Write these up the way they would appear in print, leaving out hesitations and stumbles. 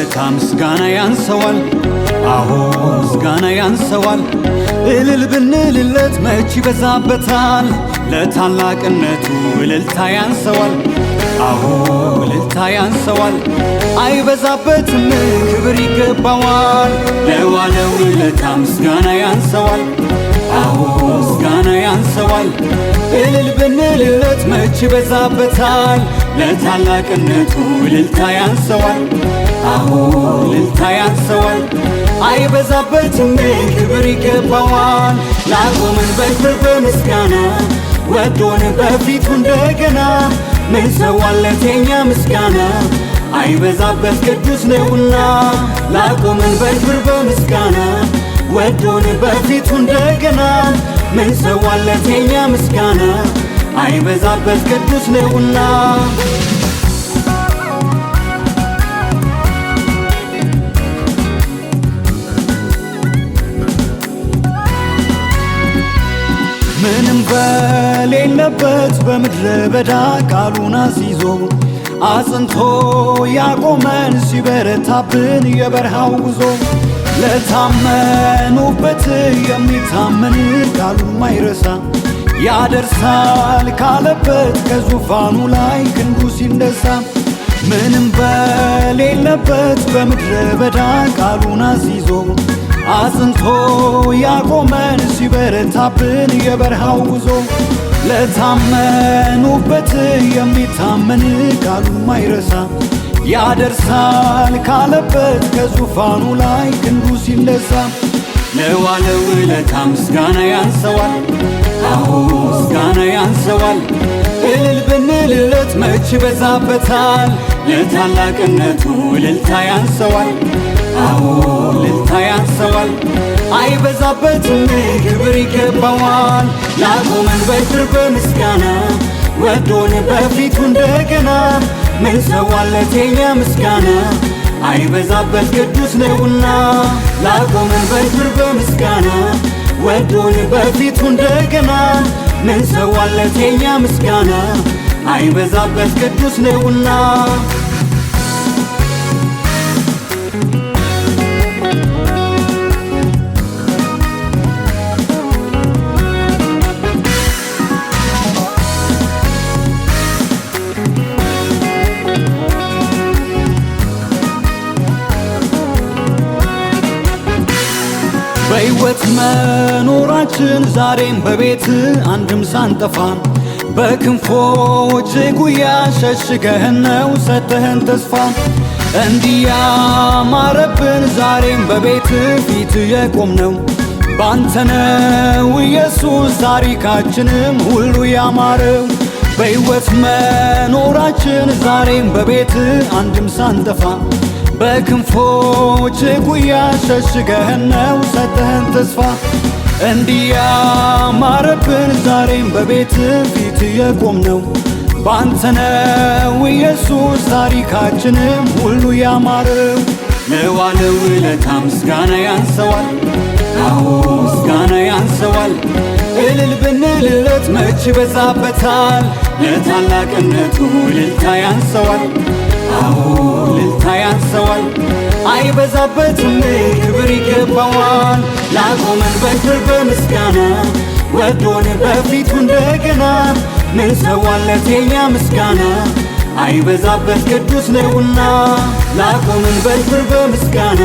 ውለታ ምስጋና ያንሰዋል። አዎ ምስጋና ያንሰዋል። እልል ብንልለት መች ይበዛበታል። ለታላቅነቱ እልልታ ያንሰዋል። አዎ እልልታ ያንሰዋል። አይበዛበትም ክብር ይገባዋል። ለዋለው ውለታ ምስጋና ያንሰዋል። አዎ ምስጋና ያንሰዋል። እልል ብንልለት መች ይበዛበታል። ለታላቅነቱ እልልታ ያንሰዋል። አዎ እልልታ ያንሰዋል። አይበዛበትም ክብር ይገባዋል። ላቆመን በክብር በምስጋና ወዶን በፊቱ እንደገና ምን ሰዋለት የኛ ምስጋና አይበዛበት ቅዱስ ነውና። ላቆመን በክብር በምስጋና ወዶን በፊቱ እንደገና ምን ሰዋለት የኛ ምስጋና አይበዛበት ቅዱስ ነውና። ምንም በሌለበት በምድረ በዳ ቃሉን አስይዞ አጽንቶ ያቆመን ሲበረታብን የበረሃው ጉዞ ለታመኑበት የሚታመን ቃሉን ማይረሳ ያደርሳል ካለበት ከዙፋኑ ላይ ክንዱ ሲነሳ። ምንም በሌለበት በምድረ በዳ ቃሉን አስይዞ አጽንቶ ያቆመን ሲበረታብን የበረሃው ጉዞ ለታመኑበት የሚታመን ቃሉን ማይረሳ ያደርሳል ካለበት ከዙፋኑ ላይ ክንዱ ሲነሳ። ለዋለው ውለታ ምስጋና ያንሰዋል። አዎ ምስጋና ያንሰዋል። እልል ብንልለት መች ይበዛበታል። ለታላቅነቱ እልልታ ያንሰዋል። አዎ እልልታ ያንሰዋል። አይበዛበትም ክብር ይገባዋል። ላቆመን በክብር በምስጋና ወዶን በፊቱ እንደገና ምን ሰዋለት የኛ ምስጋና አይበዛበት ቅዱስ ነውና። ላቆመን በክብር በምስጋና ወዶን በፊቱ እንደገና ምን ሰዋለት የኛ ምስጋና አይበዛበት ቅዱስ ነውና። በሕይወት መኖራችን ዛሬም በቤት አንድም ሳንጠፋ በክንፎች ጉያ ሸሽገህን ነው ሰተህን ተስፋ። እንዲያማረብን ዛሬም በቤት ፊት የቆምነው ባንተ ነው ኢየሱስ ታሪካችንም ሁሉ ያማረው። በሕይወት መኖራችን ዛሬም በቤት አንድም ሳንጠፋ በክንፎች ጉያ ሸሽገህን ነው ሰተህን ተስፋ። እንዲያማረብን ዛሬም በቤት ፊት የቆምነው ባንተ ነው ኢየሱስ ታሪካችንም ሁሉ ያማረው። ለዋለው ውለታ ምስጋና ያንሰዋል። አዎ ምስጋና ያንሰዋል። እልል ብንልለት መች ይበዛበታል። ለታላቅነቱ እልልታ ያንሰዋል። አዎ እልልታ ያንሰዋል። አይበዛበትም ክብር ይገባዋል። ላቆመን በክብር በምስጋና ወዶን በፊቱ እንደገና ምን ሰዋለት የኛ ምስጋና አይበዛበት ቅዱስ ነውና። ላቆመን በክብር በምስጋና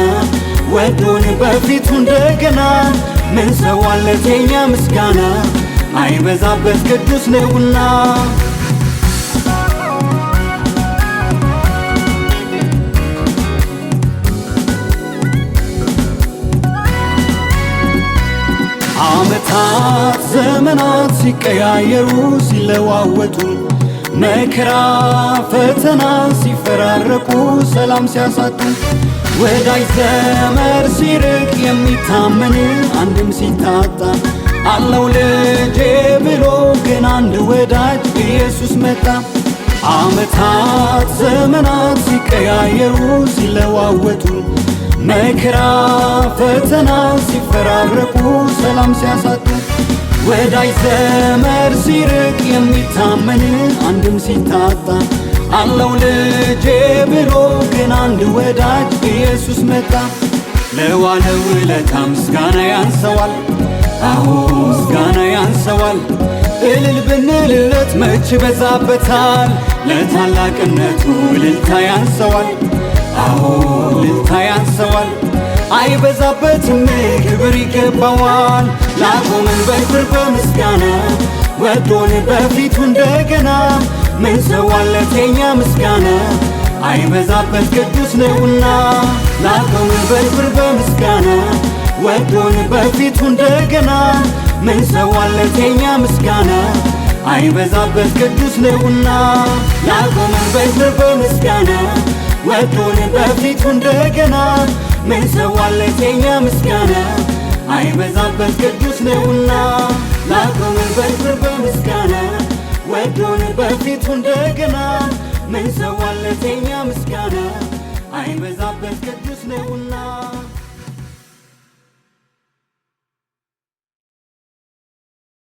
ወዶን በፊቱ እንደገና ምን ሰዋለት የኛ ምስጋና አይበዛበት ቅዱስ ነውና። ዓመታት ዘመናት ሲቀያየሩ ሲለዋወጡ መከራ ፈተና ሲፈራረቁ ሰላም ሲያሳጡ ወዳጅ ዘመድ ሲርቅ የሚታመን አንድም ሲታጣ አለው ልጄ ብሎ ግን አንድ ወዳጅ ኢየሱስ መጣ። ዓመታት ዘመናት ሲቀያየሩ ሲለዋወጡ መከራ ፈተና ሲፈራረቁ ሰላም ሲያሳጡ ወዳጅ ዘመድ ሲርቅ የሚታመን አንድም ሲታጣ አለው ልጄ ብሎ ግን አንድ ወዳጅ ኢየሱስ መጣ። ለዋለው ውለታ ምስጋና ያንሰዋል፣ አዎ ምስጋና ያንሰዋል። እልል ብንልለት መች በዛበታል፣ ለታላቅነቱ እልልታ ያንሰዋል፣ አዎ እልልታ ያንሰዋል። አይበዛበትም ክብር ይገባዋል። ላቆመን በክብር በምስጋና ወዶን በፊቱ እንደገና ምን ሰዋለት የኛ ምስጋና አይበዛበት ቅዱስ ነውና። ላቆመን በክብር በምስጋና ወዶን በፊቱ እንደገና ምን ሰዋለት የኛ ምስጋና አይበዛበት ቅዱስ ነውና። ላቆመን በክብር በምስጋና ወዶን በፊቱ እንደገና ምን ሰዋለት የኛ ምስጋና አይበዛበት ቅዱስ ነውና። ላቆመን በክብር በምስጋና ወዶን በፊቱ እንደገና ምን ሰዋለት የኛ ምስጋና አይበዛበት ቅዱስ ነውና።